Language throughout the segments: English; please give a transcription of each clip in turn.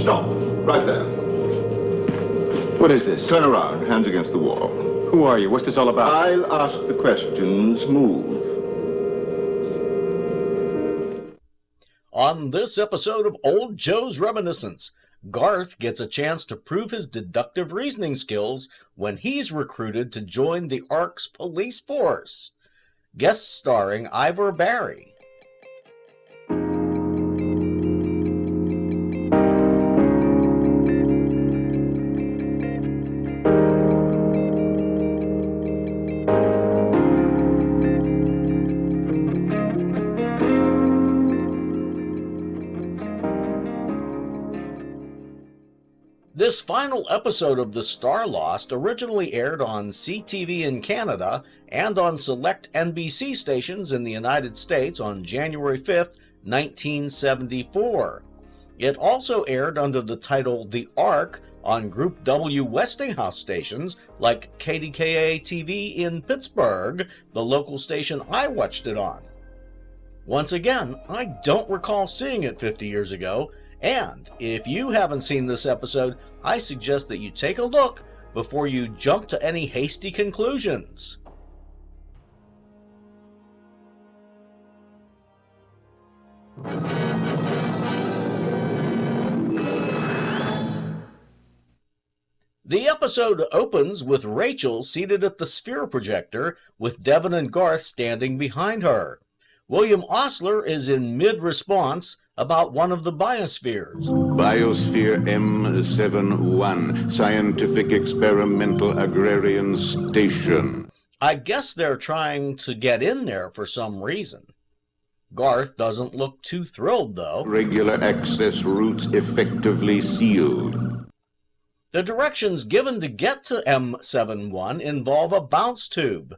Stop. Right there. What is this? Turn around, hands against the wall. Who are you? What's this all about? I'll ask the questions. Move. On this episode of Old Joe's Reminiscence, Garth gets a chance to prove his deductive reasoning skills when he's recruited to join the Ark's police force. Guest starring Ivor Barry. This final episode of the Starlost originally aired on CTV in Canada and on select NBC stations in the United States on January 5th, 1974. It also aired under the title The Ark on Group W Westinghouse stations like KDKA-TV in Pittsburgh, the local station I watched it on. Once again, I don't recall seeing it 50 years ago, and if you haven't seen this episode, I suggest that you take a look before you jump to any hasty conclusions. The episode opens with Rachel seated at the sphere projector with Devon and Garth standing behind her. William Osler is in mid-response about one of the biospheres. Biosphere M71, Scientific Experimental Agrarian Station. I guess they're trying to get in there for some reason. Garth doesn't look too thrilled, though. Regular access routes effectively sealed. The directions given to get to M71 involve a bounce tube.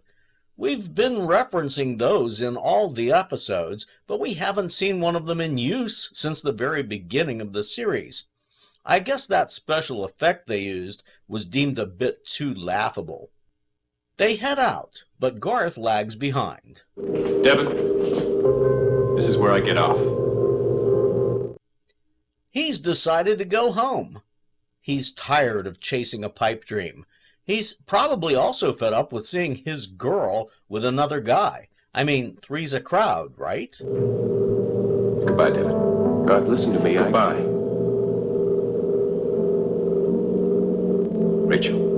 We've been referencing those in all the episodes, but we haven't seen one of them in use since the very beginning of the series. I guess that special effect they used was deemed a bit too laughable. They head out, but Garth lags behind. Devon, this is where I get off. He's decided to go home. He's tired of chasing a pipe dream. He's probably also fed up with seeing his girl with another guy. I mean, three's a crowd, right? Goodbye, Devon. Garth, listen to me. Goodbye. Rachel.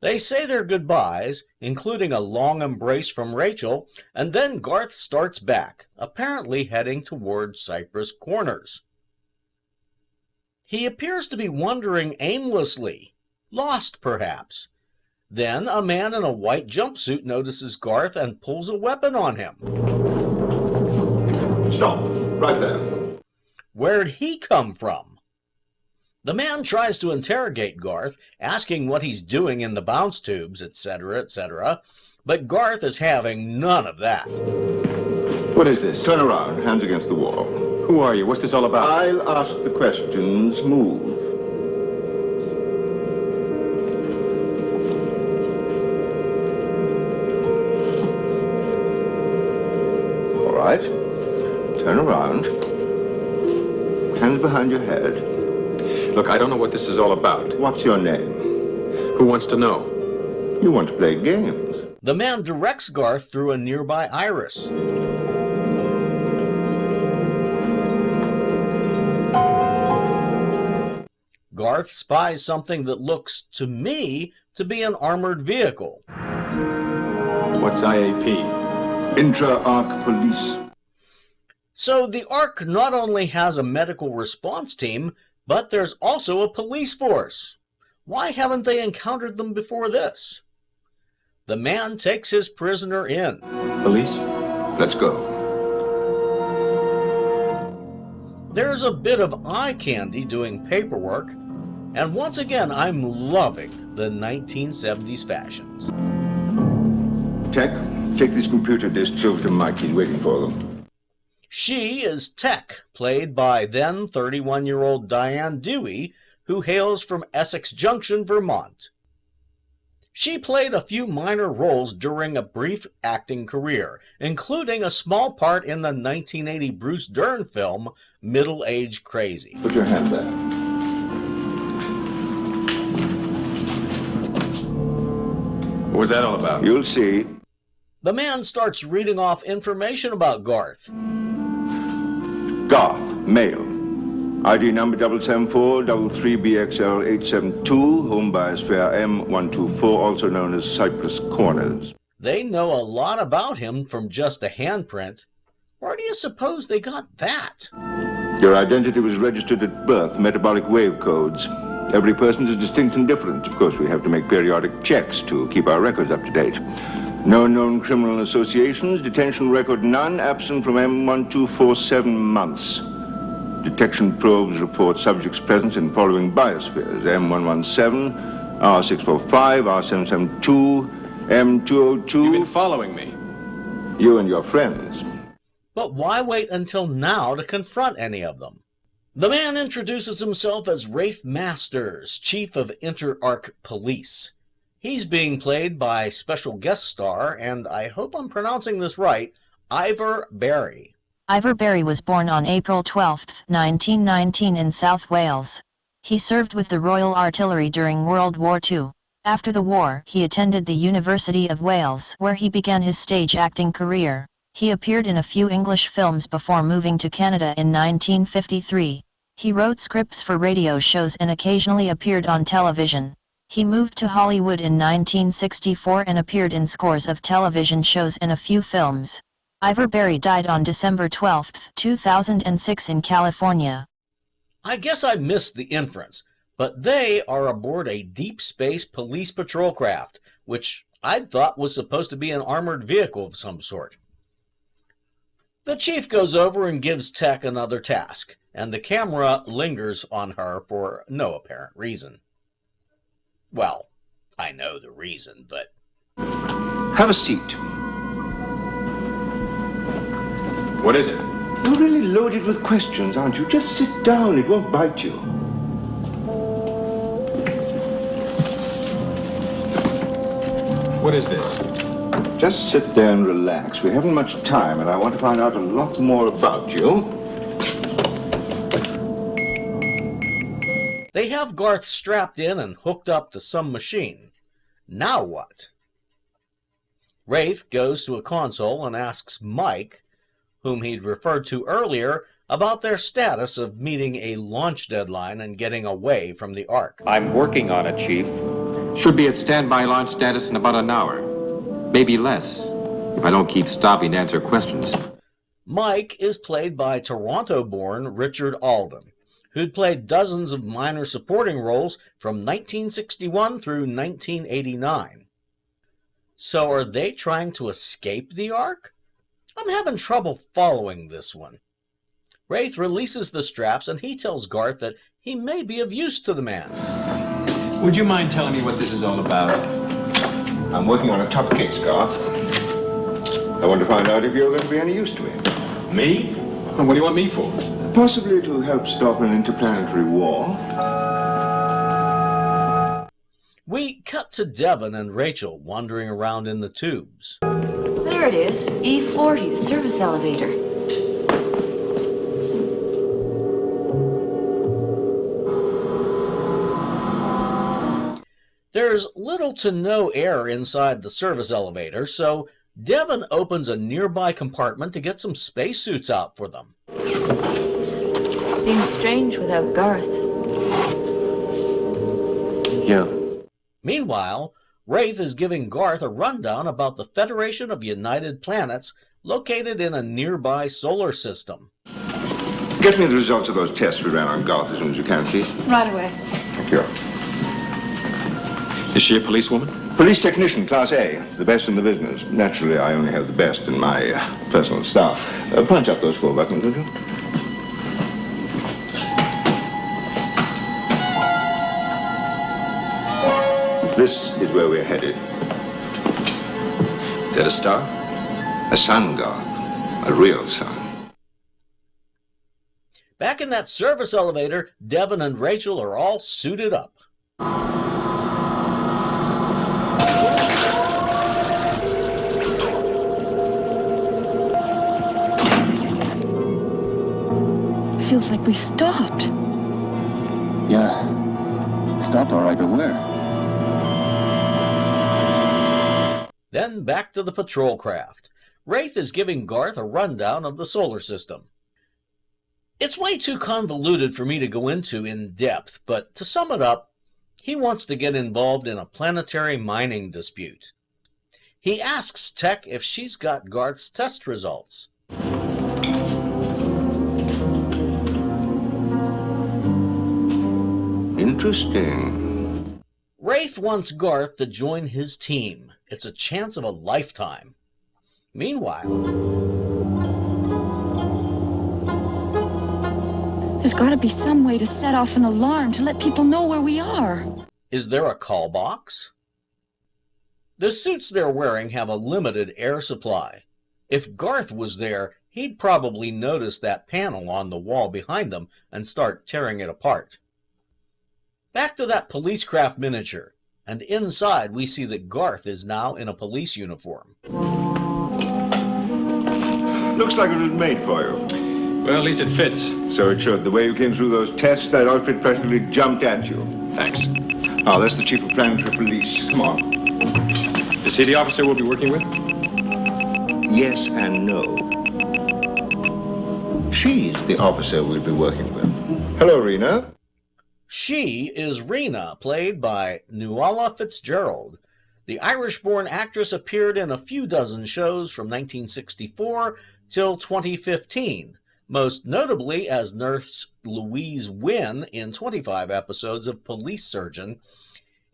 They say their goodbyes, including a long embrace from Rachel, and then Garth starts back, apparently heading toward Cypress Corners. He appears to be wandering aimlessly, lost perhaps. Then a man in a white jumpsuit notices Garth and pulls a weapon on him. Stop. Right there. Where'd he come from? The man tries to interrogate Garth, asking what he's doing in the bounce tubes, etc., etc., but Garth is having none of that. What is this? Turn around, hands against the wall. Who are you? What's this all about? I'll ask the questions. Move. All right. Turn around. Hands behind your head. Look, I don't know what this is all about. What's your name? Who wants to know? You want to play games. The man directs Garth through a nearby iris. Garth spies something that looks, to me, to be an armored vehicle. What's IAP? Intra-Arc Police. So the Ark not only has a medical response team, but there's also a police force. Why haven't they encountered them before this? The man takes his prisoner in. Police? Let's go. There's a bit of eye candy doing paperwork, and once again I'm loving the 1970s fashions. Tech, take these computer disks over to Mike. He's waiting for them. She is Tech, played by then 31-year-old Diane Dewey, who hails from Essex Junction, Vermont. She played a few minor roles during a brief acting career, including a small part in the 1980 Bruce Dern film Middle Age Crazy. Put your hand there. What was that all about? You'll see. The man starts reading off information about Garth. Garth, male. ID number 774-33BXL872, home bias fare M124, also known as Cypress Corners. They know a lot about him from just a handprint. Where do you suppose they got that? Your identity was registered at birth, metabolic wave codes. Every person is distinct and different. Of course, we have to make periodic checks to keep our records up to date. No known criminal associations, detention record none, absent from M12 for 7 months. Detection probes report subjects' presence in following biospheres: M117, R645, R772, M202. You've been following me. You and your friends. But why wait until now to confront any of them? The man introduces himself as Wraith Masters, Chief of Inter-Arc Police. He's being played by special guest star, and I hope I'm pronouncing this right, Ivor Barry. Ivor Barry was born on April 12, 1919 in South Wales. He served with the Royal Artillery during World War II. After the war, he attended the University of Wales, where he began his stage acting career. He appeared in a few English films before moving to Canada in 1953. He wrote scripts for radio shows and occasionally appeared on television. He moved to Hollywood in 1964 and appeared in scores of television shows and a few films. Ivor Barry died on December 12, 2006 in California. I guess I missed the inference, but they are aboard a deep space police patrol craft, which I'd thought was supposed to be an armored vehicle of some sort. The chief goes over and gives Tech another task, and the camera lingers on her for no apparent reason. Well, I know the reason, but... Have a seat. What is it? You're really loaded with questions, aren't you? Just sit down, it won't bite you. What is this? Just sit there and relax. We haven't much time, and I want to find out a lot more about you. They have Garth strapped in and hooked up to some machine. Now what? Wraith goes to a console and asks Mike, whom he'd referred to earlier, about their status of meeting a launch deadline and getting away from the Ark. I'm working on it, Chief. Should be at standby launch status in about an hour. Maybe less, if I don't keep stopping to answer questions. Mike is played by Toronto-born Richard Alden, who'd played dozens of minor supporting roles from 1961 through 1989. So are they trying to escape the Ark? I'm having trouble following this one. Wraith releases the straps and he tells Garth that he may be of use to the man. Would you mind telling me what this is all about? I'm working on a tough case, Garth. I want to find out if you're going to be any use to me. Me? What do you want me for? Possibly to help stop an interplanetary war. We cut to Devon and Rachel wandering around in the tubes. There it is, E40, the service elevator. There's little to no air inside the service elevator, so Devon opens a nearby compartment to get some spacesuits out for them. Seems strange without Garth. Yeah. Meanwhile, Wraith is giving Garth a rundown about the Federation of United Planets located in a nearby solar system. Get me the results of those tests we ran on Garth as soon as you can, please. Right away. Thank you. Is she a policewoman? Police technician, Class A, the best in the business. Naturally, I only have the best in my personal staff. Punch up those 4 buttons, would you? This is where we're headed. Is that a star? A sun, Garth. A real sun. Back in that service elevator, Devon and Rachel are all suited up. feels like we've stopped. Yeah. Stopped all right, but where? Then back to the patrol craft. Wraith is giving Garth a rundown of the solar system. It's way too convoluted for me to go into in depth, but to sum it up, he wants to get involved in a planetary mining dispute. He asks Tech if she's got Garth's test results. Interesting. Wraith wants Garth to join his team. It's a chance of a lifetime. Meanwhile, There's got to be some way to set off an alarm to let people know where we are. is there a call box? The suits they're wearing have a limited air supply. If Garth was there, he'd probably notice that panel on the wall behind them and start tearing it apart. Back to that police craft miniature, and inside we see that Garth is now in a police uniform. Looks like it was made for you. Well, at least it fits. So it should. The way you came through those tests, that outfit practically jumped at you. Thanks. Oh, that's the chief of planetary police. Come on. Is he the officer we'll be working with? Yes and no. She's the officer we'll be working with. Hello, Rena. She is Rena, played by Nuala Fitzgerald. The Irish-born actress appeared in a few dozen shows from 1964 till 2015, most notably as Nurse Louise Wynn in 25 episodes of Police Surgeon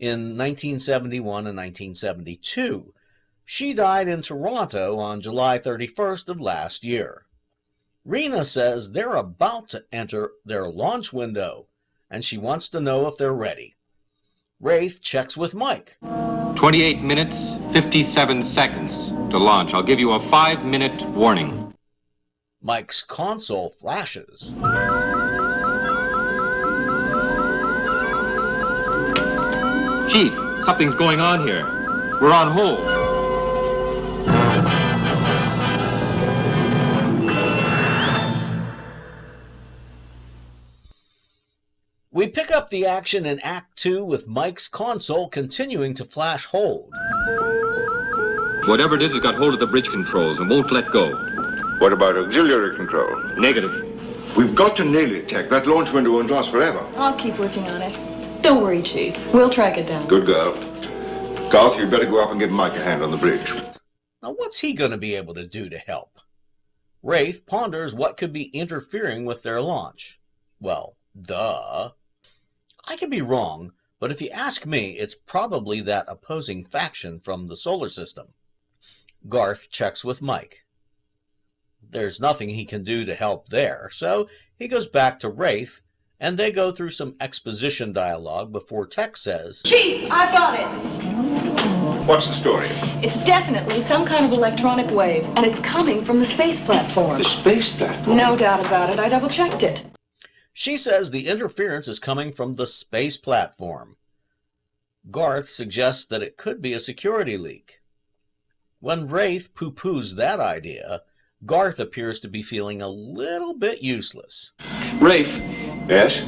in 1971 and 1972. She died in Toronto on July 31st of last year. Rena says they're about to enter their launch window, and she wants to know if they're ready. Wraith checks with Mike. 28 minutes, 57 seconds to launch. I'll give you a 5-minute warning. Mike's console flashes. Chief, something's going on here. We're on hold. We pick up the action in Act 2 with Mike's console continuing to flash hold. Whatever it is has got hold of the bridge controls and won't let go. What about auxiliary control? Negative. We've got to nail it, Tech. That launch window won't last forever. I'll keep working on it. Don't worry, Chief. We'll track it down. Good girl. Garth, you'd better go up and give Mike a hand on the bridge. Now what's he going to be able to do to help? Wraith ponders what could be interfering with their launch. Well, duh. I could be wrong, but if you ask me, it's probably that opposing faction from the solar system. Garth checks with Mike. There's nothing he can do to help there, so he goes back to Wraith, and they go through some exposition dialogue before Tech says, Chief, I've got it. What's the story? It's definitely some kind of electronic wave, and it's coming from the space platform. The space platform? No doubt about it. I double-checked it. She says the interference is coming from the space platform. Garth suggests that it could be a security leak. When Wraith poo-poos that idea, Garth appears to be feeling a little bit useless. Rafe, Yes?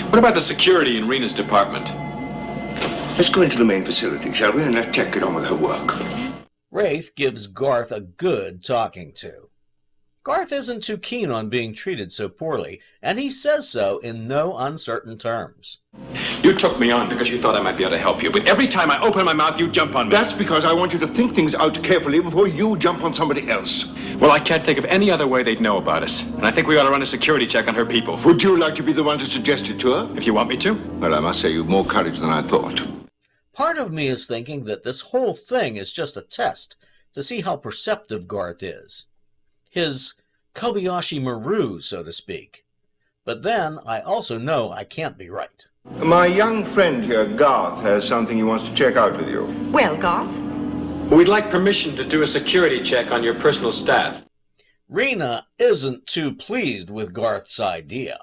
what about the security in Rena's department? Let's go into the main facility, shall we, and let Tech get on with her work. Wraith gives Garth a good talking to. Garth isn't too keen on being treated so poorly, and he says so in no uncertain terms. You took me on because you thought I might be able to help you, but every time I open my mouth, you jump on me. That's because I want you to think things out carefully before you jump on somebody else. Well, I can't think of any other way they'd know about us, and I think we ought to run a security check on her people. Would you like to be the one to suggest it to her? If you want me to. Well, I must say you've more courage than I thought. Part of me is thinking that this whole thing is just a test to see how perceptive Garth is. His Kobayashi Maru, so to speak. But then I also know I can't be right. My young friend here, Garth, has something he wants to check out with you. Well, Garth? We'd like permission to do a security check on your personal staff. Rena isn't too pleased with Garth's idea.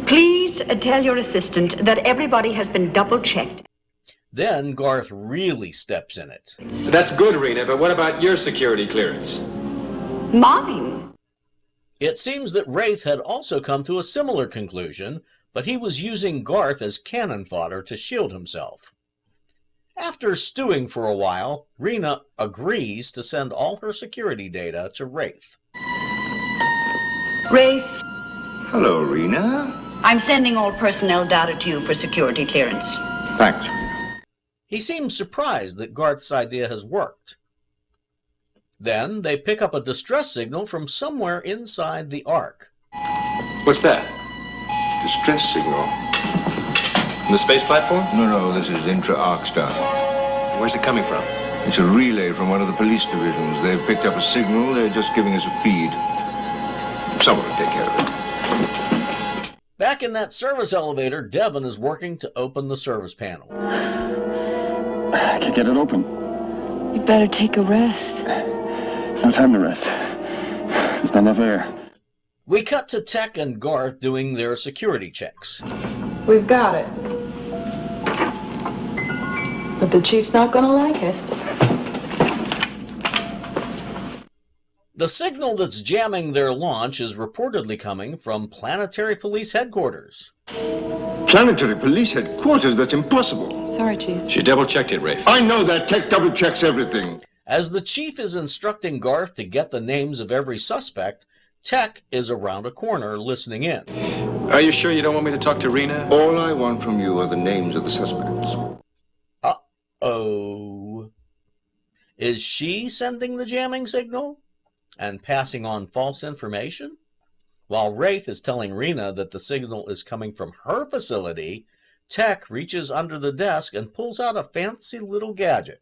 Please tell your assistant that everybody has been double-checked. Then Garth really steps in it. So that's good, Rena, but what about your security clearance? Mine? It seems that Wraith had also come to a similar conclusion, but he was using Garth as cannon fodder to shield himself. After stewing for a while, Rena agrees to send all her security data to Wraith. Wraith, Hello, Rena. I'm sending all personnel data to you for security clearance. Thanks. He seems surprised that Garth's idea has worked. Then they pick up a distress signal from somewhere inside the Ark. What's that? Distress signal. The space platform? No, this is intra-arc stuff. Where's it coming from? It's a relay from one of the police divisions. They've picked up a signal. They're just giving us a feed. Someone will take care of it. Back in that service elevator, Devon is working to open the service panel. I can't get it open. You better take a rest. There's no time to rest. There's not enough air. We cut to Tech and Garth doing their security checks. We've got it. But the chief's not gonna like it. The signal that's jamming their launch is reportedly coming from Planetary Police Headquarters. Planetary Police Headquarters? That's impossible. Sorry, Chief. She double-checked it, Rafe. I know that. Tech double checks everything. As the chief is instructing Garth to get the names of every suspect, Tech is around a corner listening in. Are you sure you don't want me to talk to Rena? All I want from you are the names of the suspects. Uh-oh. Is she sending the jamming signal and passing on false information? While Wraith is telling Rena that the signal is coming from her facility, Tech reaches under the desk and pulls out a fancy little gadget.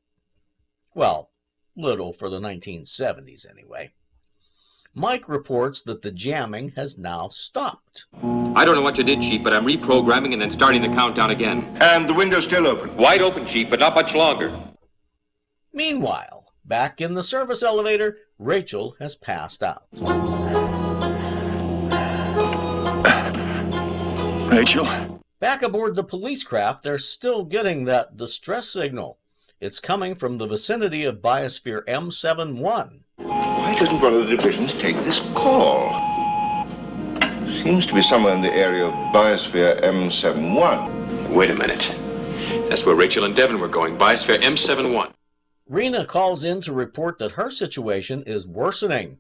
Well, little for the 1970s anyway. Mike reports that the jamming has now stopped. I don't know what you did, Chief, but I'm reprogramming and then starting the countdown again. And the window's still open. Wide open, Chief, but not much longer. Meanwhile, back in the service elevator, Rachel has passed out. Rachel? Back aboard the police craft, they're still getting that distress signal. It's coming from the vicinity of Biosphere M71. Why doesn't one of the divisions take this call? Seems to be somewhere in the area of Biosphere M71. Wait a minute. That's where Rachel and Devon were going, Biosphere M71. Rena calls in to report that her situation is worsening.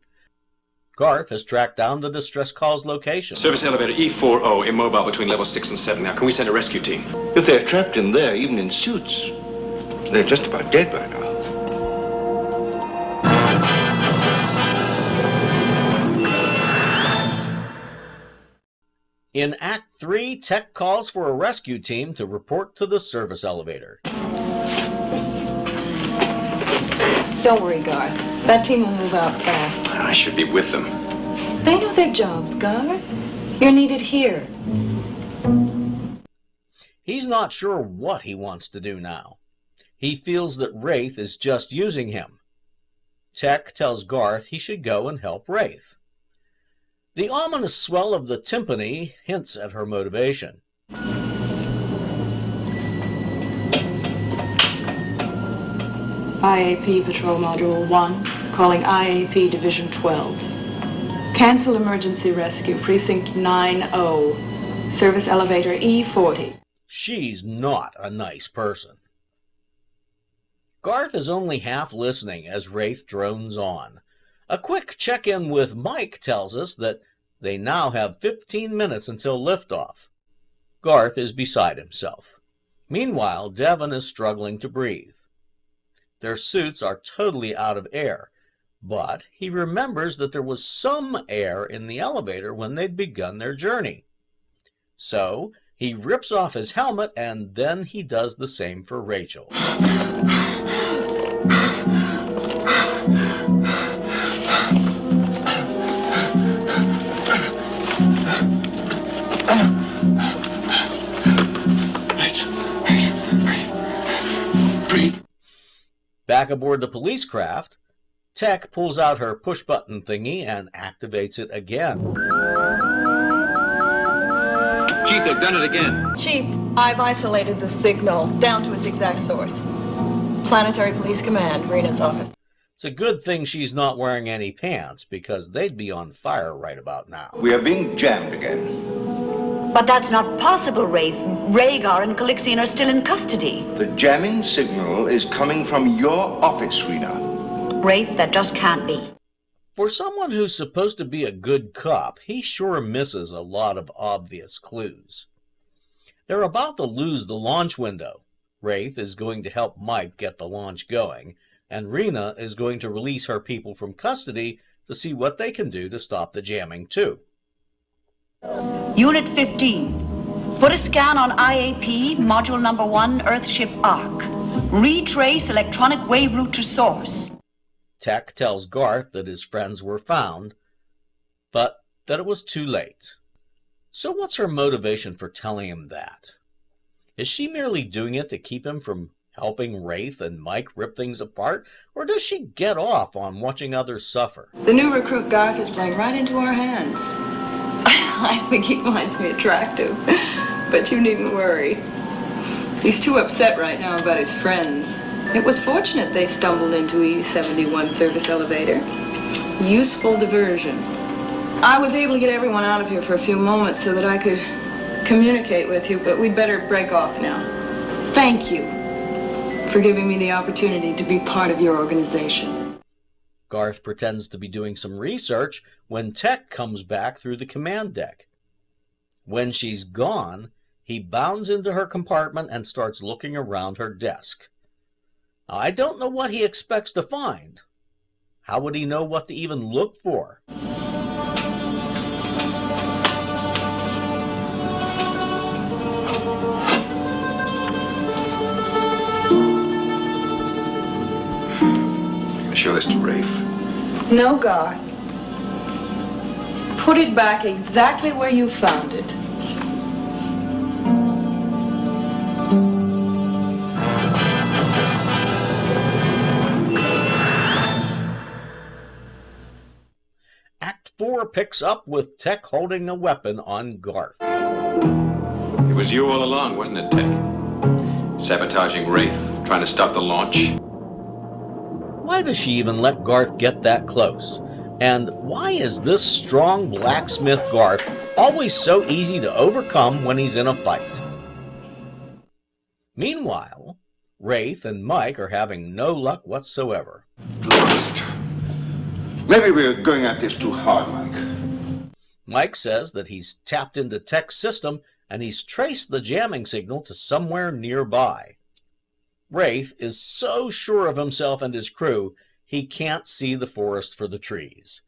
Garth has tracked down the distress call's location. Service elevator E40, immobile between level 6 and 7. Now, can we send a rescue team? If they're trapped in there, even in suits, they're just about dead by now. In Act 3, Tech calls for a rescue team to report to the service elevator. Don't worry, Garth. That team will move out fast. I should be with them. They know their jobs, Garth. You're needed here. He's not sure what he wants to do now. He feels that Wraith is just using him. Tech tells Garth he should go and help Wraith. The ominous swell of the timpani hints at her motivation. IAP Patrol Module 1, calling IAP Division 12. Cancel emergency rescue, Precinct 9-0, service elevator E40. She's not a nice person. Garth is only half listening as Wraith drones on. A quick check-in with Mike tells us that they now have 15 minutes until liftoff. Garth is beside himself. Meanwhile, Devon is struggling to breathe. Their suits are totally out of air, but he remembers that there was some air in the elevator when they'd begun their journey. So, he rips off his helmet and then he does the same for Rachel. Breathe. Back aboard the police craft, Tech pulls out her push-button thingy and activates it again. Chief, they've done it again. Chief, I've isolated the signal down to its exact source. Planetary Police Command, Rena's office. It's a good thing she's not wearing any pants, because they'd be on fire right about now. We are being jammed again. But that's not possible, Rafe. Rhaegar and Calixian are still in custody. The jamming signal is coming from your office, Rena. Rafe, that just can't be. For someone who's supposed to be a good cop, he sure misses a lot of obvious clues. They're about to lose the launch window. Rafe is going to help Mike get the launch going, and Rena is going to release her people from custody to see what they can do to stop the jamming too. Unit 15. Put a scan on IAP, Module Number 1, Earthship Ark. Retrace electronic wave route to source. Tech tells Garth that his friends were found, but that it was too late. So what's her motivation for telling him that? Is she merely doing it to keep him from helping Rafe and Mike rip things apart, or does she get off on watching others suffer? The new recruit Garth is playing right into our hands. I think he finds me attractive, but you needn't worry. He's too upset right now about his friends. It was fortunate they stumbled into E71 service elevator. Useful diversion. I was able to get everyone out of here for a few moments so that I could communicate with you, but we'd better break off now. Thank you for giving me the opportunity to be part of your organization. Garth pretends to be doing some research when Tech comes back through the command deck. When she's gone, he bounds into her compartment and starts looking around her desk. I don't know what he expects to find. How would he know what to even look for? Show this to Rafe. No, Garth. Put it back exactly where you found it. Act 4 picks up with Tech holding a weapon on Garth. It was you all along, wasn't it, Tech? Sabotaging Rafe, trying to stop the launch. Why does she even let Garth get that close? And why is this strong blacksmith Garth always so easy to overcome when he's in a fight? Meanwhile, Rafe and Mike are having no luck whatsoever. Lost. Maybe we're going at this too hard, Mike. Mike says that he's tapped into Tech's system and he's traced the jamming signal to somewhere nearby. Rafe is so sure of himself and his crew, he can't see the forest for the trees.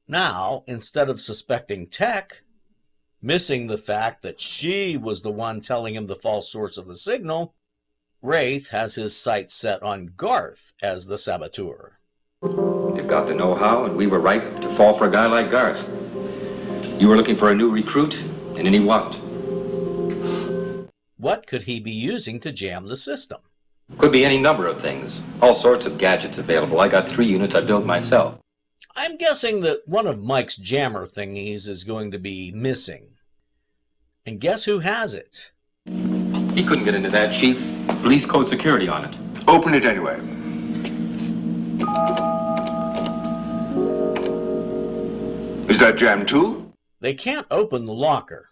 Now, instead of suspecting Tech, missing the fact that she was the one telling him the false source of the signal, Rafe has his sights set on Garth as the saboteur. You've got the know-how, and we were right to fall for a guy like Garth. You were looking for a new recruit, and in he walked. What could he be using to jam the system? Could be any number of things. All sorts of gadgets available. I got 3 units I built myself. I'm guessing that one of Mike's jammer thingies is going to be missing. And guess who has it? He couldn't get into that, Chief. Police code security on it. Open it anyway. Is that jammed too? They can't open the locker.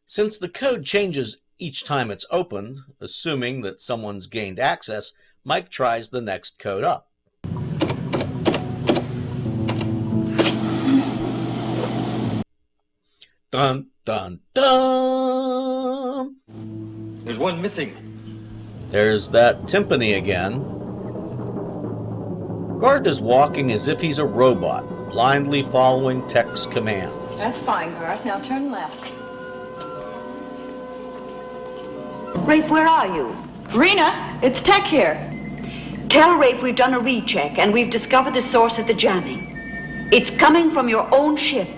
Since the code changes each time it's opened, assuming that someone's gained access, Mike tries the next code up. Dun, dun, dun! There's one missing. There's that timpani again. Garth is walking as if he's a robot, blindly following Tech's commands. That's fine, Garth. Now turn left. Rafe, where are you? Rena, it's Tech here. Tell Rafe we've done a recheck and we've discovered the source of the jamming. It's coming from your own ship.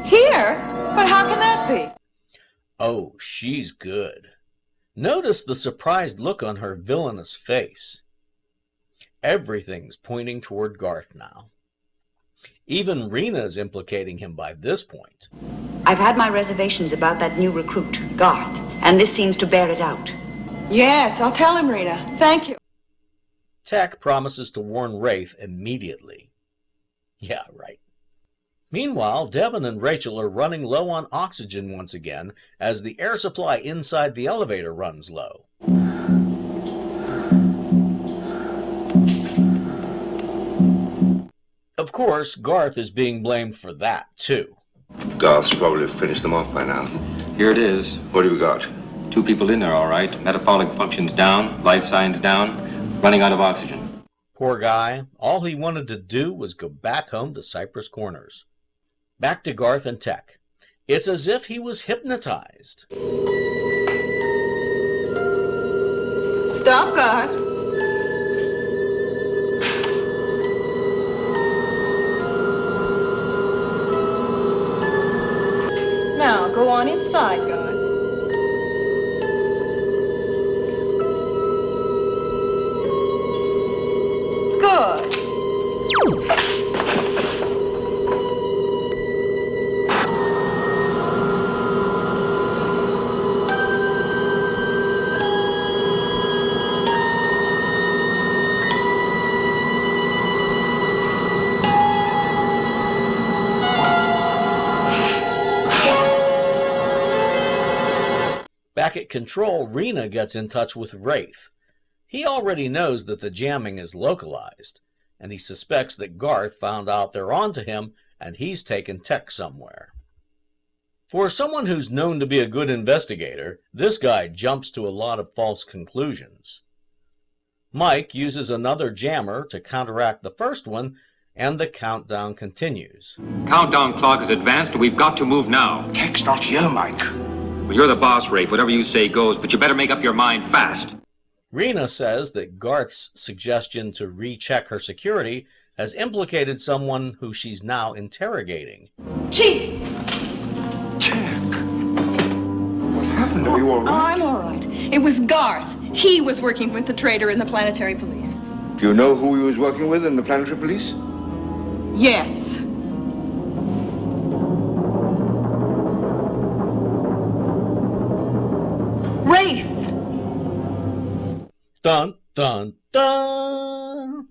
Here? But how can that be? Oh, she's good. Notice the surprised look on her villainous face. Everything's pointing toward Garth now. Even Rena's implicating him by this point. I've had my reservations about that new recruit, Garth, and this seems to bear it out. Yes, I'll tell him, Rena. Thank you. Tech promises to warn Wraith immediately. Yeah, right. Meanwhile, Devin and Rachel are running low on oxygen once again as the air supply inside the elevator runs low. Of course, Garth is being blamed for that, too. Garth's probably finished them off by now. Here it is. What do we got? 2 people in there, all right. Metabolic functions down, life signs down, running out of oxygen. Poor guy. All he wanted to do was go back home to Cypress Corners. Back to Garth and Tech. It's as if he was hypnotized. Stop, Garth. Now, go on inside, Garth. Good. Back at Control, Rena gets in touch with Wraith. He already knows that the jamming is localized, and he suspects that Garth found out they're onto him and he's taken Tech somewhere. For someone who's known to be a good investigator, this guy jumps to a lot of false conclusions. Mike uses another jammer to counteract the first one, and the countdown continues. Countdown clock is advanced, and we've got to move now. Tech's not here, Mike. Well, you're the boss, Rafe. Whatever you say goes, but you better make up your mind fast. Rena says that Garth's suggestion to recheck her security has implicated someone who she's now interrogating. Chief! Tech. What happened? Are you all right? I'm all right. It was Garth. He was working with the traitor in the planetary police. Do you know who he was working with in the planetary police? Yes. Rafe! Dun, dun, dun!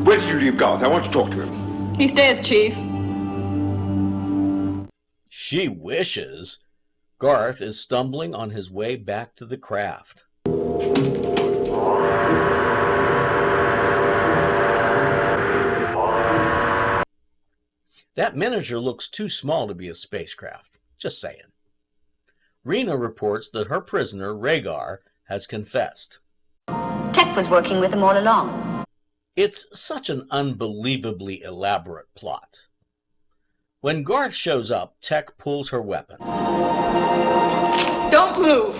Where did you leave Garth? I want to talk to him. He's dead, Chief. She wishes. Garth is stumbling on his way back to the craft. That miniature looks too small to be a spacecraft. Just saying. Rena reports that her prisoner, Rhaegar, has confessed. Tech was working with him all along. It's such an unbelievably elaborate plot. When Garth shows up, Tech pulls her weapon. Don't move!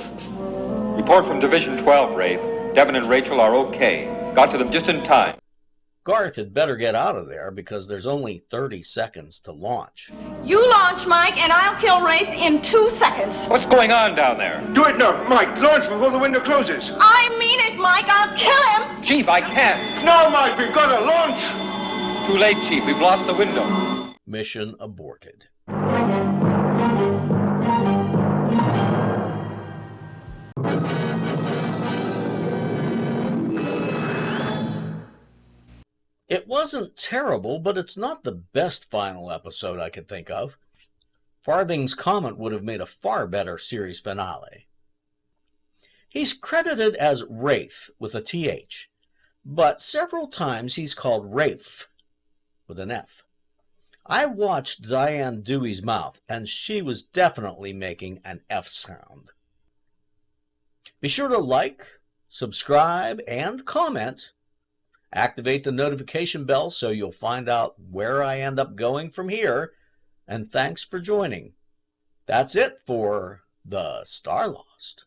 Report from Division 12, Rafe. Devin and Rachel are okay. Got to them just in time. Garth had better get out of there because there's only 30 seconds to launch. You launch, Mike, and I'll kill Rafe in 2 seconds. What's going on down there? Do it now, Mike. Launch before the window closes. I mean it, Mike. I'll kill him. Chief, I can't. No, Mike. We've got to launch. Too late, Chief. We've lost the window. Mission aborted. It wasn't terrible, but it's not the best final episode I could think of. Farthing's Comet would have made a far better series finale. He's credited as Wraith with a TH, but several times he's called Rafe with an F. I watched Diane Dewey's mouth, and she was definitely making an F sound. Be sure to like, subscribe, and comment. Activate the notification bell so you'll find out where I end up going from here. And thanks for joining. That's it for the Starlost.